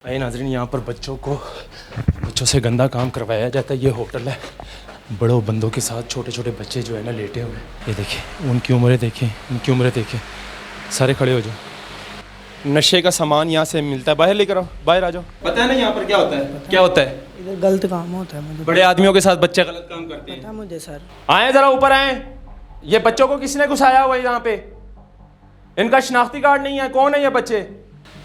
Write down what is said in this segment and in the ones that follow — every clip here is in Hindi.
भाई नाज़रीन, यहाँ पर बच्चों से गंदा काम करवाया जाता है। ये होटल है, बड़ों बंदों के साथ छोटे छोटे बच्चे जो है ना लेटे हुए हैं। ये देखिए, उनकी उम्रें देखें, सारे खड़े हो जाओ। नशे का सामान यहाँ से मिलता है, बाहर लेकर आओ, बाहर आ जाओ। पता है ना यहाँ पर क्या होता है? क्या होता है? इधर गलत काम होता है। मुझे बड़े आदमियों के साथ बच्चे गलत काम करते हैं। पता मुझे सर। आए जरा ऊपर आए। ये बच्चों को किसने घुसाया हुआ है यहाँ पे? इनका शनाख्ती कार्ड नहीं है। कौन है ये बच्चे?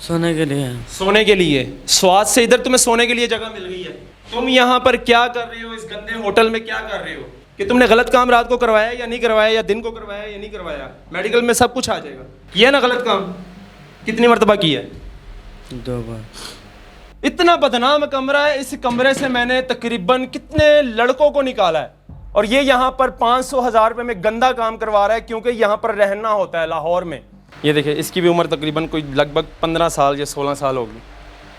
सोने के लिए। सोने के लिए। स्वाद से इधर तुम्हें सोने के लिए जगह मिल गई है। तुम यहाँ पर क्या कर रहे हो? इस गंदे होटल में क्या कर रहे हो? कि तुमने गलत काम रात को करवाया या नहीं करवाया, या दिन को करवाया या नहीं करवाया? मेडिकल में सब कुछ आ जाएगा। किया ना गलत काम? कितनी मरतबा किया है? 2 बार। इतना बदनाम कमरा है। इस कमरे से मैंने तकरीबन कितने लड़कों को निकाला है, और ये यहाँ पर 500,000 रुपये में गंदा काम करवा रहा है, क्योंकि यहाँ पर रहना होता है लाहौर में। ये देखिए, इसकी भी उम्र तकरीबन कोई लगभग 15 साल या 16 साल होगी।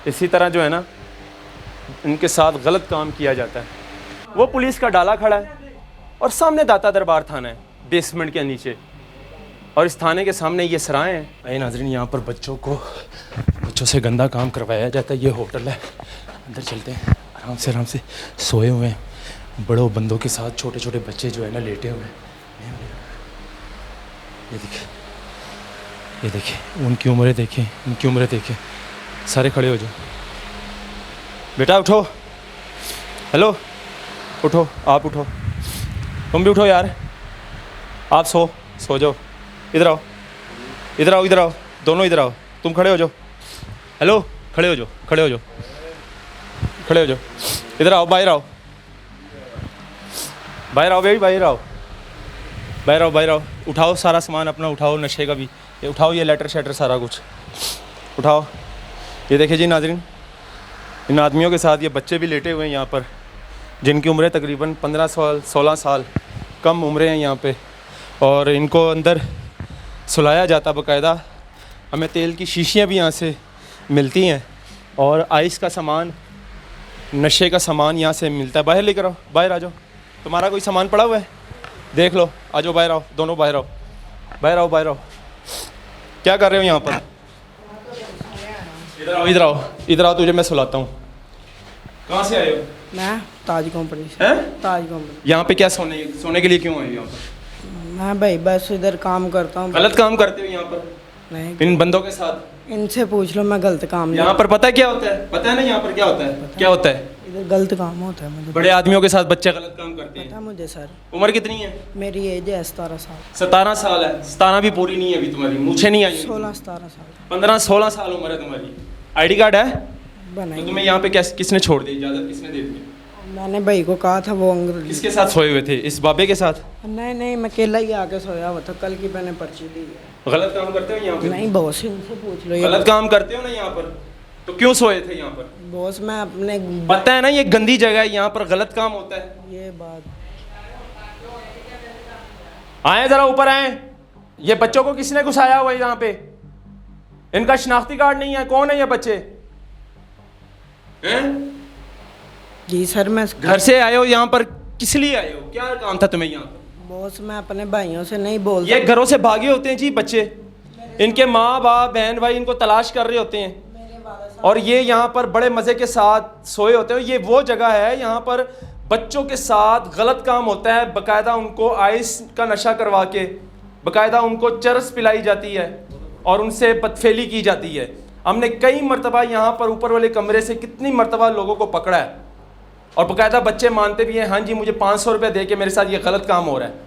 इसी तरह जो है ना, इनके साथ गलत काम किया जाता है। वो पुलिस का डाला खड़ा है, और सामने दाता दरबार थाना है बेसमेंट के नीचे, और इस थाने के सामने ये सराय हैं। भाई नाज़रीन, यहाँ पर बच्चों से गंदा काम करवाया जाता है। ये होटल है, अंदर चलते हैं। आराम से सोए हुए हैं, बड़ों बंदों के साथ छोटे छोटे बच्चे जो है ना लेटे हुए हैं। ये देखिए, उनकी उम्रें देखें, सारे खड़े हो जाओ। बेटा उठो, हेलो उठो, आप उठो, तुम भी उठो यार। आप सो जाओ। इधर आओ, दोनों इधर आओ। तुम खड़े हो जाओ। हेलो, खड़े हो जाओ। इधर आओ, बाहर आओ बेबी, बाहर आओ। उठाओ सारा सामान अपना, उठाओ नशे का भी, ये उठाओ, ये लेटर शेटर सारा कुछ उठाओ। ये देखिए जी नाज़रीन, इन आदमियों के साथ ये बच्चे भी लेटे हुए हैं यहाँ पर, जिनकी उम्रें तकरीबन 15 साल 16 साल कम उम्रें हैं यहाँ पे, और इनको अंदर सुलाया जाता बाकायदा। हमें तेल की शीशियाँ भी यहाँ से मिलती हैं, और आइस का सामान, नशे का सामान यहाँ से मिलता है। बाहर लेकर आओ, बाहर आ जाओ। तुम्हारा कोई सामान पड़ा हुआ है? देख लो, आ जाओ, बाहर आओ, दोनों बाहर आओ। क्या कर रहे हो यहाँ पर? इधर आओ, तुझे मैं सुलाता हूँ। कहाँ से आए हो? मैं ताज कंपनी से। हैं? ताज कंपनी। यहाँ पे क्या सोने के लिए क्यों आए हो यहाँ पर? मैं भाई बस इधर काम करता हूँ। गलत काम करते हो यहाँ पर नहीं, इन बंदों के साथ? इनसे पूछ लो, मैं गलत काम नहीं। यहाँ पर पता है क्या होता है? पता है ना यहाँ पर क्या होता है? क्या होता है? इधर गलत काम होता है। मुझे बड़े आदमियों के साथ बच्चे गलत काम करते हैं। पता मुझे सर। उम्र कितनी है? मेरी एज है 17 साल। 17 साल है? 17 भी पूरी नहीं है अभी तुम्हारी, मुझे नहीं आई। 16-17 साल। 15-16 साल उम्र है तुम्हारी। आईडी कार्ड है? बनाई। तो तुम्हें यहाँ पे किसने छोड़ दी? इजाज़त किसने दे दी? मैंने भाई को कहा था, वो किसके साथ सोए हुए थे? इस बाबे के साथ? नहीं, मैं अकेला ही आके सोया हुआ था। कल की मैंने पर्ची दी है। गलत काम करते हो यहाँ पे? नहीं बॉस, इनसे पूछ लो। गलत काम करते हो ना यहाँ पर, तो क्यों सोए थे यहाँ पर? बॉस मैं अपने, पता है ना ये गंदी जगह है, यहाँ पर गलत काम होता है। ये बात। आए जरा ऊपर आए। ये बच्चों को किसने घुसाया हुआ है यहाँ पे? इनका शनाख्ती कार्ड नहीं है। कौन है ये बच्चे? हैं? जी सर, मैं घर से आए हो यहाँ पर, किस लिए आए हो? क्या काम था तुम्हें यहाँ पर? बॉस मैं अपने भाइयों से नहीं बोलता। ये घरों से भागे होते हैं जी बच्चे, इनके माँ बाप बहन भाई इनको तलाश कर रहे होते हैं, और ये यहाँ पर बड़े मज़े के साथ सोए होते हैं। ये वो जगह है यहाँ पर बच्चों के साथ गलत काम होता है। बाकायदा उनको आइस का नशा करवा के, बाकायदा उनको चरस पिलाई जाती है, और उनसे बदफेली की जाती है। हमने कई मरतबा यहाँ पर ऊपर वाले कमरे से कितनी मरतबा लोगों को पकड़ा है, और बाकायदा बच्चे मानते भी हैं, हाँ जी मुझे 500 रुपये दे के मेरे साथ ये गलत काम हो रहा है।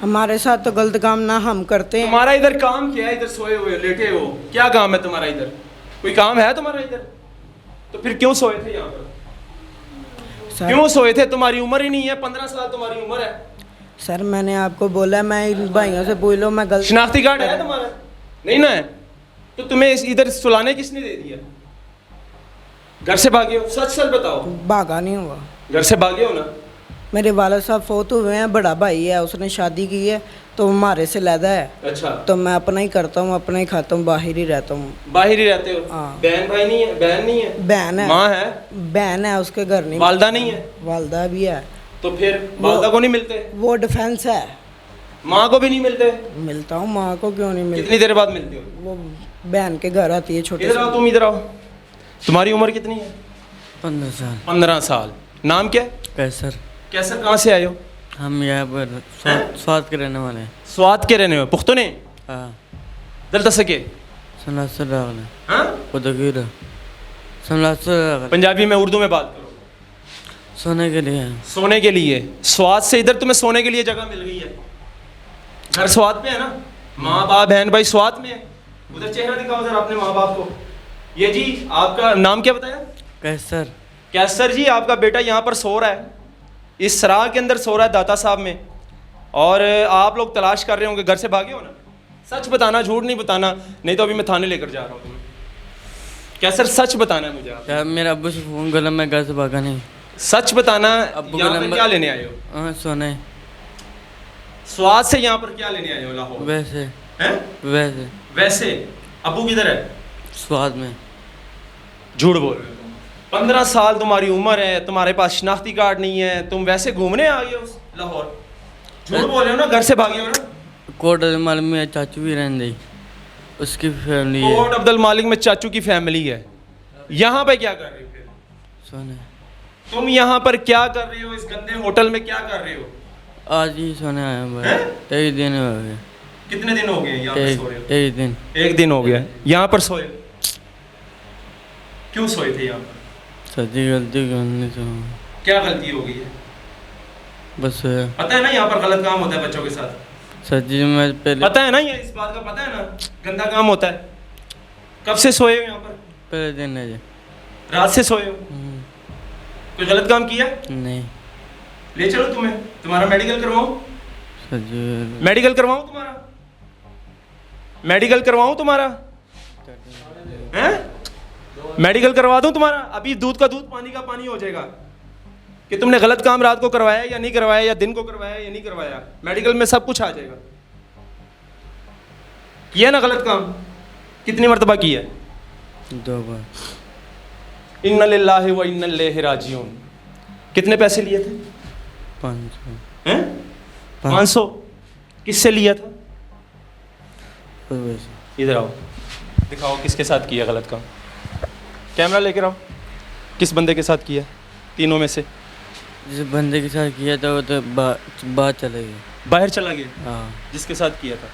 हमारे साथ तो गलत काम ना हम करते हैं। तुम्हारा इधर काम क्या है? इधर सोए हुए लेटे हो, क्या काम है तुम्हारा इधर? कोई काम है तुम्हारा इधर? तो फिर क्यों सोए थे यहाँ पर? क्यों सोए थे? तुम्हारी उम्र ही नहीं है, 15 साल तुम्हारी उम्र है। सर मैंने आपको बोला, मैं इन भाइयों से पूछ लो, मैं गलत। शनाख्ती कार्ड है तुम्हारा? नहीं ना है? तो तुम्हें इधर सुलाने किसने दे दिया? घर से भागे हो? सच बताओ। भागा नहीं हुआ। घर से भागे हो ना? मेरे वालिद साहब फोत हुए हैं, बड़ा भाई है, उसने शादी की है, तो हमारे से लैदा है। अच्छा। तो मैं अपना ही करता हूँ, अपना ही खाता हूँ, बाहर ही रहता हूँ। बाहर ही रहते हो? हाँ। बहन भाई नहीं है? बहन नहीं है? बहन है। माँ है? बहन है, उसके घर नहीं। वालदा नहीं है? वालदा भी है। तो फिर वालदा को नहीं मिलते? वो डिफेंस है। माँ को भी नहीं मिलते? मिलता हूँ, माँ को क्यों नहीं मिलता? कितनी देर बाद मिलते हो? वो बहन के घर आती है छोटे इधर आओ, तुम इधर आओ। तुम्हारी उम्र कितनी है? 15 साल। 15 साल। नाम क्या है? कैसर। कैसर कहाँ से आए हो? हम यहाँ पर स्वाद के रहने वाले हैं। स्वाद के रहने हो? पुख्तने हाँ। दल सके सनासर वाले हाँ? उदगीर सनासर पंजाबी में उर्दू में बात करो। सोने के लिए। सोने के लिए। स्वाद से इधर तुम्हें सोने के लिए जगह मिल गई है। घर स्वाद पे है ना, माँ बाप बहन भाई स्वाद में है। उधर चेहरा दिखाओ जरा अपने माँ बाप को। ये जी आपका नाम क्या बताया? कैसर। कैसर जी, आपका बेटा यहाँ पर सो रहा है, इस सराह के अंदर सो रहा है दाता साहब में, और आप लोग तलाश कर रहे होंगे। घर से भागे हो ना? सच बताना, झूठ नहीं बताना, नहीं तो अभी मैं थाने लेकर जा रहा हूँ तुम्हें। कैसर सच बताना है मुझे आप। क्या मेरा अब्बू से फोन कर, मैं घर से भागा नहीं। सच बताना। अब्बू यहाँ का पे नंबर- क्या लेने आए हो? हाँ, सोने। स्वाद से यहाँ पर क्या लेने आए हो लाहौर? वैसे हैं? वैसे वैसे अब्बू किधर है? स्वाद में। झूठ बोल रहे हो तुम। 15 साल तुम्हारी उम्र है, तुम्हारे पास शिनाख्ती कार्ड नहीं है, तुम वैसे घूमने आ गए हो लाहौर? झूठ बोल रहे हो ना? घर से भागे हो ना? कोट मालूम में चाचू भी रहने दी, उसकी फैमिली है। कोट अब्दुल मालिक में चाचू की फैमिली है। यहाँ पे क्या कर रहे हो फिर? सोने। तुम यहाँ पर क्या कर रहे हो? इस गंदे होटल में क्या कर रहे हो? आज ही सोने आया भाई। एक दिन हो गया। कितने दिन हो गए यहाँ पे सो रहे हो? एक दिन। एक दिन हो गया यहाँ पर सोए। क्यों सोए थे यहाँ पर? सच्ची गलती करनी तो क्या गलती हो गई है? बस पता है ना यहाँ पर गलत काम होता है बच्चों के साथ? सच्ची मैं पहले पता है ना, ये इस बात का पता है ना, गंदा काम होता है। कब से सोए हो यहाँ पर? पहले दिन है जी। रात से सोए हो? कोई गलत काम किया? नहीं। ले चलो तुम्हें, तुम्हारा मेडिकल करवाऊं? सच्ची मेडिकल करवाऊं तुम्हारा? मेडिकल करवाऊं तुम्हारा? हैं? मेडिकल करवा दूं तुम्हारा? अभी दूध का दूध पानी का पानी हो जाएगा कि तुमने गलत काम रात को करवाया या नहीं करवाया, या दिन को करवाया या नहीं करवाया। मेडिकल में सब कुछ आ जाएगा। किया ना गलत काम? कितनी मर्तबा किया? 2 बार। इन्ना लिल्लाहि व इन्ना इलैहि राजिऊन। कितने पैसे लिए थे? 500। हैं? 500? किससे लिया था? इधर आओ, दिखाओ किसके साथ किया गलत काम। कैमरा लेकर आओ। किस बंदे के साथ किया तीनों में से? जिस बंदे के साथ किया था वो तो बात चले गई। बाहर चला गया। हाँ। जिसके साथ किया था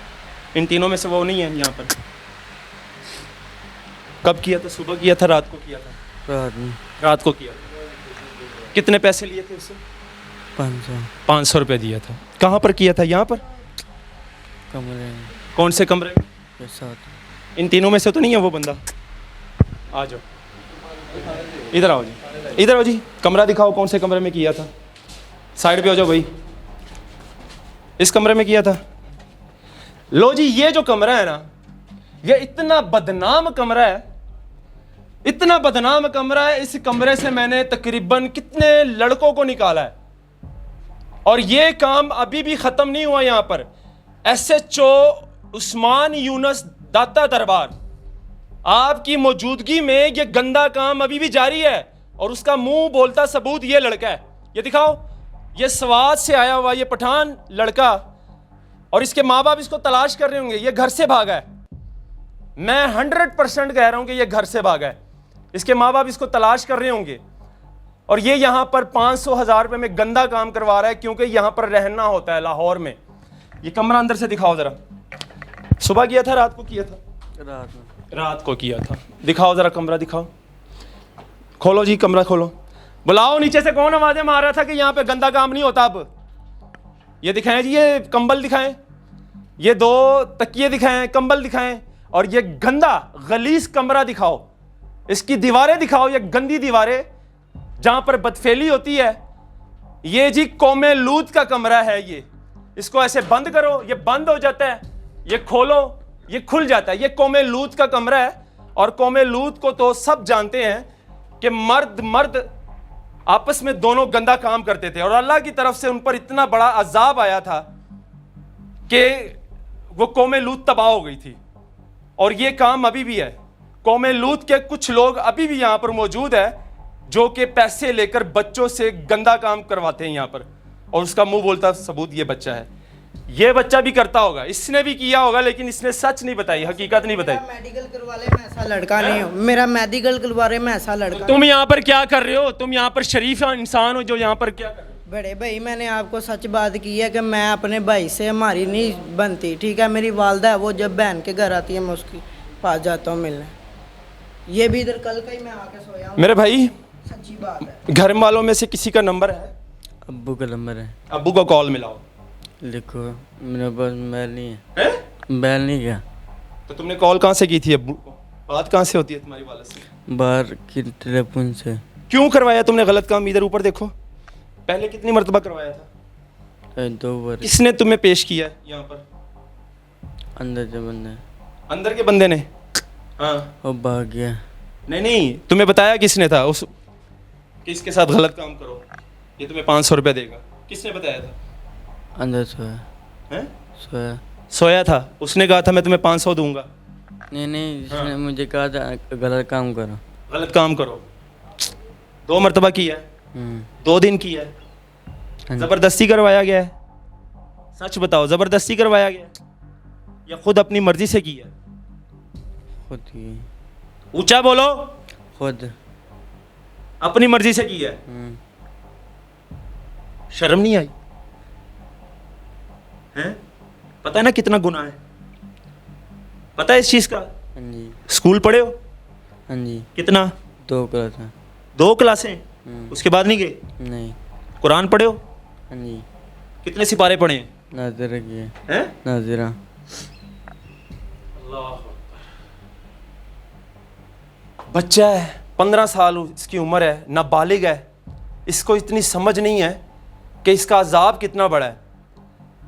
इन तीनों में से वो नहीं है यहाँ पर। कब किया था? सुबह किया था, रात को किया था? रात में। रात को किया था। कितने पैसे लिए थे उससे? 500। 500 रुपये दिया था। कहाँ पर किया था? यहाँ पर? कमरे में कौन से कमरे में? के साथ। इन तीनों में से तो नहीं है वो बंदा? आ जाओ, इधर आओ जी, इधर आओ जी। कमरा दिखाओ, कौन से कमरे में किया था? साइड पे हो जाओ भाई। इस कमरे में किया था? लो जी, ये जो कमरा है ना, ये इतना बदनाम कमरा है, इतना बदनाम कमरा है। इस कमरे से मैंने तकरीबन कितने लड़कों को निकाला है, और ये काम अभी भी खत्म नहीं हुआ। यहाँ पर SHO उस्मान यूनुस दाता दरबार, आपकी मौजूदगी में ये गंदा काम अभी भी जारी है, और उसका मुंह बोलता सबूत ये लड़का है। ये दिखाओ, ये स्वाद से आया हुआ ये पठान लड़का, और इसके माँ बाप इसको तलाश कर रहे होंगे। ये घर से भागा है, मैं 100% कह रहा हूं कि ये घर से भागा है। इसके माँ बाप इसको तलाश कर रहे होंगे, और ये यहाँ पर 500,000 रुपये में गंदा काम करवा रहा है, क्योंकि यहाँ पर रहना होता है लाहौर में। ये कमरा अंदर से दिखाओ जरा। सुबह किया था, रात को किया था? रात में। रात को किया था। दिखाओ जरा कमरा, दिखाओ। खोलो जी, कमरा खोलो। बुलाओ नीचे से, कौन आवाजें मार रहा था कि यहाँ पे गंदा काम नहीं होता। अब ये दिखाएं जी, ये कंबल दिखाएं, ये 2 तकिए दिखाएं, कंबल दिखाएं, और ये गंदा गलीज कमरा दिखाओ। इसकी दीवारें दिखाओ, ये गंदी दीवारें जहां पर बदफेली होती है। ये जी कौमे लूत का कमरा है। ये इसको ऐसे बंद करो, ये बंद हो जाता है, ये खोलो, ये खुल जाता है। ये कौमे लूत का कमरा है, और कौमे लूत को तो सब जानते हैं कि मर्द आपस में दोनों गंदा काम करते थे, और अल्लाह की तरफ से उन पर इतना बड़ा अजाब आया था कि वो कौमे लूत तबाह हो गई थी। और ये काम अभी भी है। कौमे लूत के कुछ लोग अभी भी यहाँ पर मौजूद है, जो कि पैसे लेकर बच्चों से गंदा काम करवाते हैं यहाँ पर, और उसका मुंह बोलता सबूत ये बच्चा है। ये बच्चा भी करता होगा, इसने भी किया होगा, लेकिन इसने सच नहीं बताई, हकीकत नहीं बताई। मेडिकल करवा ले, मैं ऐसा लड़का नहीं हूँ। मेरा मेडिकल करवा रहे, मैं ऐसा लड़का। तुम यहाँ पर क्या कर रहे हो? तुम यहाँ पर शरीफ इंसान हो जो यहाँ पर क्या कर रहे हो? बड़े भाई, मैंने आपको सच बात की है कि मैं अपने भाई से हमारी नहीं बनती, ठीक है। मेरी वालदा है, वो जब बहन के घर आती है मैं उसके पास जाता हूँ मिलने। ये भी इधर कल का ही मैं आके सोया हूँ, मेरे भाई सच्ची बात है। घर वालों में से किसी का नंबर है? अब्बू का नंबर है, अब्बू को कॉल मिलाओ। लिखो। मेरे पास मोबाइल नहीं है, हैं? मोबाइल नहीं क्या। तो तुमने कॉल कहाँ से की थी अब्बू को? बात कहाँ से होती है तुम्हारी वालद से? बाहर की टेलीफोन से। क्यों करवाया तुमने गलत काम? इधर ऊपर देखो, पहले कितनी मर्तबा करवाया था? 2 बार। किसने तुम्हें पेश किया है यहाँ पर? अंदर से बंदा अंदर के बंदे ने? हाँ। वो भाग गया। नहीं, तुम्हें बताया किसने था उस कि इसके साथ गलत काम करो, ये तुम्हें 500 रुपया देगा? किसने बताया था? अंदर सोया। हैं? सोया। सोया था, उसने कहा था मैं तुम्हें 500 दूंगा। नहीं, जिसने मुझे कहा था गलत काम करो। गलत काम करो 2 मर्तबा किया है, 2 दिन किया है, हाँ जी। जबरदस्ती करवाया गया है? सच बताओ, जबरदस्ती करवाया गया है या खुद अपनी मर्जी से किया है? खुद की। ऊंचा बोलो। खुद। अपनी मर्जी से किया है? शर्म नहीं आई? हैं? पता है ना कितना गुनाह है? पता है इस चीज का? हाँ जी। स्कूल पढ़े हो? हाँ जी। कितना? 2 क्लास है। 2 क्लासें? उसके बाद नहीं गए? नहीं। कुरान पढ़े हो? हाँ जी। कितने सिपारे पढ़े हैं? नाज़िरा की है। हैं? नाज़िरा। बच्चा है, 15 साल इसकी उम्र है, नाबालिग है, इसको इतनी समझ नहीं है कि इसका अजाब कितना बड़ा है।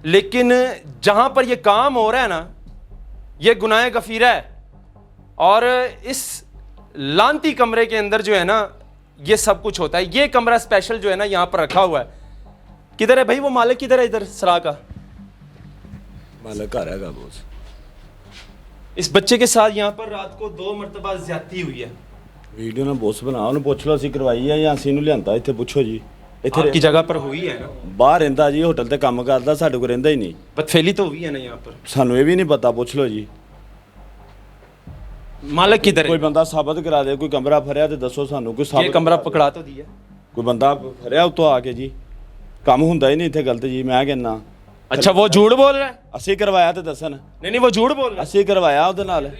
लेकिन जहाँ पर ये काम हो रहा है ना, ये गुनाह गफीरा है। और इस लानती कमरे के अंदर जो है ना, ये सब कुछ होता है। ये कमरा स्पेशल जो है ना यहाँ पर रखा हुआ है। किधर है भाई वो मालिक? किधर है इधर सरा का मालिक? घर है बोस। इस बच्चे के साथ यहाँ पर रात को 2 मरतबा ज्यादती हुई है। ਵੀਡੀਓ ਨਾ ਬੋਸ ਬਣਾ ਉਹਨੂੰ ਪੁੱਛ ਲਓ ਅਸੀਂ ਕਰਵਾਈ ਹੈ ਜਾਂ ਅਸੀਂ ਨੂੰ ਲਿਆਂਦਾ ਇੱਥੇ ਪੁੱਛੋ ਜੀ। ਇੱਥੇ आपकी जगह पर हुई है ना? ਬਾਹਰ ਰਹਿੰਦਾ ਜੀ, ਹੋਟਲ ਤੇ ਕੰਮ ਕਰਦਾ, ਸਾਡੇ ਕੋਲ ਰਹਿੰਦਾ ਹੀ ਨਹੀਂ। बदफेली तो हुई है ना यहाँ पर? ਸਾਨੂੰ ਇਹ ਵੀ ਨਹੀਂ ਪਤਾ, ਪੁੱਛ ਲਓ ਜੀ। मालिक किधर ਕੋਈ है? ਬੰਦਾ ਸਾਬਤ ਕਰਾ ਦੇ, ਕੋਈ ਕਮਰਾ ਫੜਿਆ ਤੇ ਦੱਸੋ ਸਾਨੂੰ। ਕੋਈ ये ਸਾਬਤ कमरा पकड़ा तो दिया। ਕੋਈ ਬੰਦਾ ਫੜਿਆ ਉੱਤੋਂ ਆ ਕੇ ਜੀ। ਕੰਮ ਹੁੰਦਾ ਹੀ ਨਹੀਂ ਇੱਥੇ, ਗਲਤ ਜੀ ਮੈਂ ਕਹਿੰਦਾ। अच्छा वो झूठ बोल रहा है? ਅਸੀਂ ਕਰਵਾਇਆ ਤੇ ਦੱਸਣ। नहीं वो झूठ बोल रहा है। ਅਸੀਂ ਕਰਵਾਇਆ ਉਹਦੇ ਨਾਲ।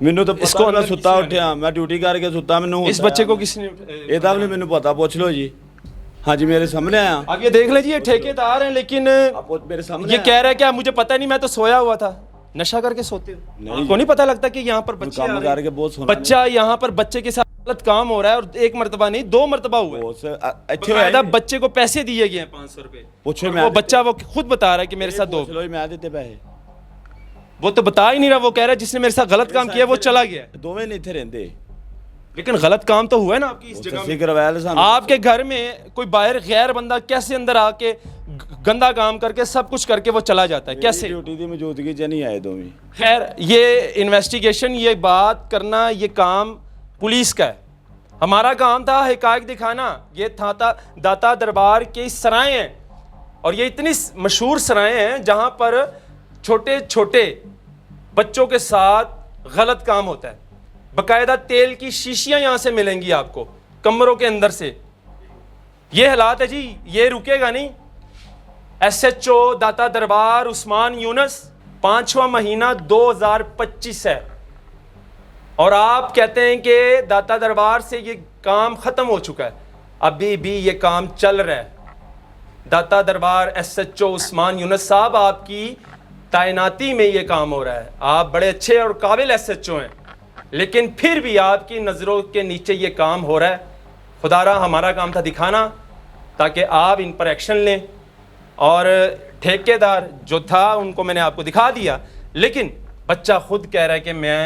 ਮੈਨੂੰ ਤਾਂ इसको ਪਤਾ, ਮੈਂ अंदर ਸੁੱਤਾ किसने ਉੱਠਿਆ, ਮੈਂ ਡਿਊਟੀ ਕਰਕੇ ਸੁੱਤਾ, ਮੈਨੂੰ इस बच्चे को किसने? ਇਹਦਾ ਵੀ ਨਹੀਂ ਮੈਨੂੰ ਪਤਾ, ਪੁੱਛ ਲਓ ਜੀ। ਹਾਂਜੀ ਮੇਰੇ सामने आया। आप ये देख लीजिए, ठेकेदार हैं, लेकिन आप मेरे सामने ये आया। कह रहा है क्या मुझे पता नहीं, मैं तो सोया हुआ था। नशा करके सोते हो? नहीं। आपको नहीं पता लगता कि यहाँ पर बच्चे आ काम रहे हैं? करके बहुत सोना बच्चा यहाँ पर बच्चे के साथ गलत काम हो रहा है, और 1 मरतबा नहीं 2 मरतबा हुआ है। ਬੋਸ ਇੱਥੇ बकायदा ਹੋਇਆ बच्चे को पैसे दिए गए हैं 500 रुपए। पूछो, और मैं वो देते- बच्चा वो खुद बता रहा है कि मेरे साथ 2। ਚਲੋ ਜੀ ਮੈਂ ਦਿੱਤੇ ਪੈਸੇ। वो तो बता ही नहीं रहा, वो कह रहा है जिसने मेरे साथ गलत काम किया वो चला गया। ਦੋਵੇਂ ਨਹੀਂ ਇੱਥੇ ਰਹਿੰਦੇ। लेकिन गलत काम तो हुआ है ना आपकी इस जगह ਅਸੀਂ में। ਕਰਵਾਇਆ ਲੈ ਸਾਨੂੰ। आपके घर में कोई बाहर गैर बंदा कैसे अंदर आके गंदा काम करके सब कुछ करके वो चला जाता है? कैसे? ਡਿਊਟੀ ਦੀ ਮੌਜੂਦਗੀ 'ਚ ਨਹੀਂ ਆਏ ਦੋਵੇਂ। खैर ये इन्वेस्टिगेशन, ये बात करना, ये काम पुलिस का है। हमारा काम था हकायक दिखाना। ये था दाता दरबार की सराएं हैं, और ये इतनी मशहूर सराएं हैं जहाँ पर छोटे छोटे बच्चों के साथ गलत काम होता है। बकायदा तेल की शीशियाँ यहाँ से मिलेंगी आपको कमरों के अंदर से। ये हालात है जी, ये रुकेगा नहीं। SHO दाता दरबार उस्मान यूनुस, 5वां महीना 2025 है, और आप कहते हैं कि दाता दरबार से ये काम ख़त्म हो चुका है। अभी भी ये काम चल रहा है। दाता दरबार SHO उस्मान यूनुस साहब, आपकी तैनाती में ये काम हो रहा है। आप बड़े अच्छे और काबिल SHO हैं, लेकिन फिर भी आपकी नज़रों के नीचे ये काम हो रहा है। खुदारा हमारा काम था दिखाना, ताकि आप इन पर एक्शन लें। और ठेकेदार जो था उनको मैंने आपको दिखा दिया, लेकिन बच्चा खुद कह रहा है कि मैं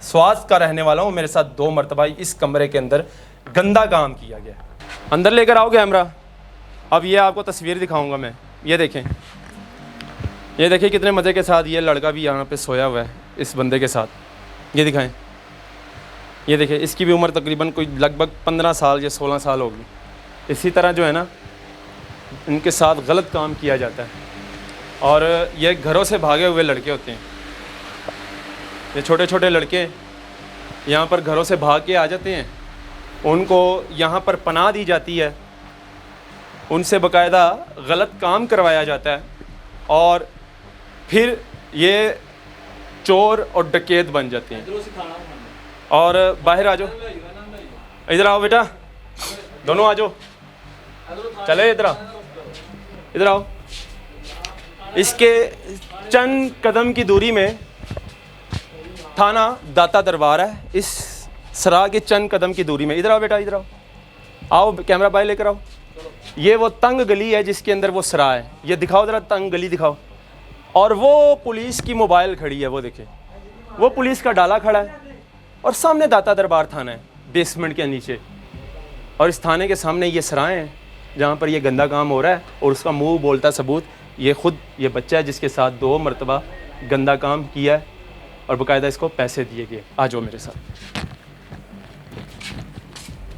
स्वास्थ्य का रहने वाला हूँ, मेरे साथ 2 मरतबा इस कमरे के अंदर गंदा काम किया गया। अंदर लेकर आओ कैमरा। अब ये आपको तस्वीर दिखाऊंगा मैं। ये देखें, ये देखिए कितने मज़े के साथ ये लड़का भी यहाँ पे सोया हुआ है इस बंदे के साथ। ये दिखाएं, ये देखिए इसकी भी उम्र तकरीबन कोई लगभग 15 साल या 16 साल होगी। इसी तरह जो है ना, इनके साथ गलत काम किया जाता है। और ये घरों से भागे हुए लड़के होते हैं। ये छोटे छोटे लड़के यहाँ पर घरों से भाग के आ जाते हैं, उनको यहाँ पर पनाह दी जाती है, उनसे बाकायदा गलत काम करवाया जाता है और फिर ये चोर और डकैत बन जाते हैं। और बाहर आ जाओ, इधर आओ बेटा, दोनों आ जाओ, चले इधर आओ, इधर आओ। इसके चंद कदम की दूरी में थाना दाता दरबार है, इस सराह के चंद कदम की दूरी में। इधर आओ बेटा, इधर आओ, आओ कैमरा बाहर लेकर आओ। ये वो तंग गली है जिसके अंदर वो सराह है, ये दिखाओ ज़रा, तंग गली दिखाओ। और वो पुलिस की मोबाइल खड़ी है, वो देखे, वो पुलिस का डाला खड़ा है और सामने दाता दरबार थाना है बेसमेंट के नीचे। और इस थाने के सामने ये सराहें हैं जहाँ पर ये गंदा काम हो रहा है और उसका मुंह बोलता सबूत ये खुद ये बच्चा है जिसके साथ 2 मरतबा गंदा काम किया है और बाकायदा इसको पैसे दिए गए। आ जाओ मेरे साथ।